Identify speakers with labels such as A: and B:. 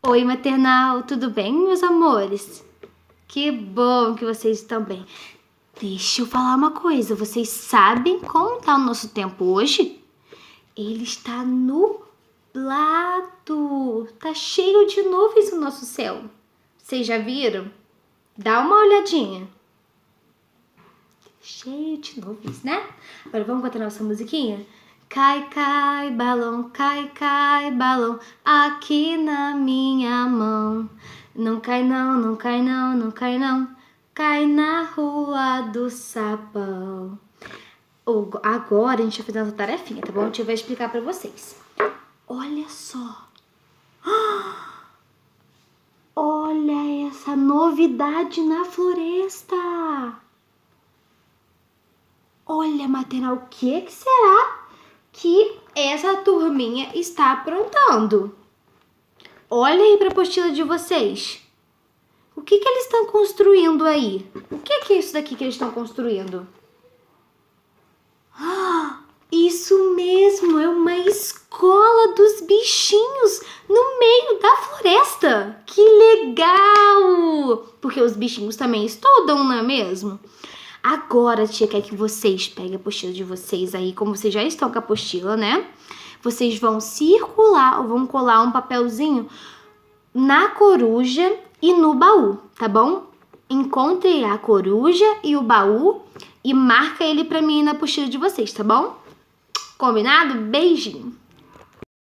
A: Oi, maternal, tudo bem, meus amores? Que bom que vocês estão bem. Deixa eu falar uma coisa, vocês sabem como tá o nosso tempo hoje? Ele está nublado, tá cheio de nuvens no nosso céu. Vocês já viram? Dá uma olhadinha. Cheio de nuvens, né? Agora vamos cantar nossa musiquinha? Cai, cai, balão, aqui na minha mão. Não cai não, não cai não, não cai não, cai na rua do sabão. Agora a gente vai fazer uma tarefinha, tá bom? A gente vai explicar pra vocês. Olha só. Olha essa novidade na floresta. Olha, maternal, o que será que essa turminha está aprontando? Olha aí para a apostila de vocês. O que eles estão construindo aí? O que é isso daqui que eles estão construindo? Ah, isso mesmo, é uma escola dos bichinhos no meio da floresta. Que legal! Porque os bichinhos também estudam, não é mesmo? Agora, tia, quer que vocês peguem a apostila de vocês aí, como vocês já estão com a apostila, né? Vocês vão circular ou vão colar um papelzinho na coruja e no baú, tá bom? Encontre a coruja e o baú e marca ele pra mim na apostila de vocês, tá bom? Combinado? Beijinho!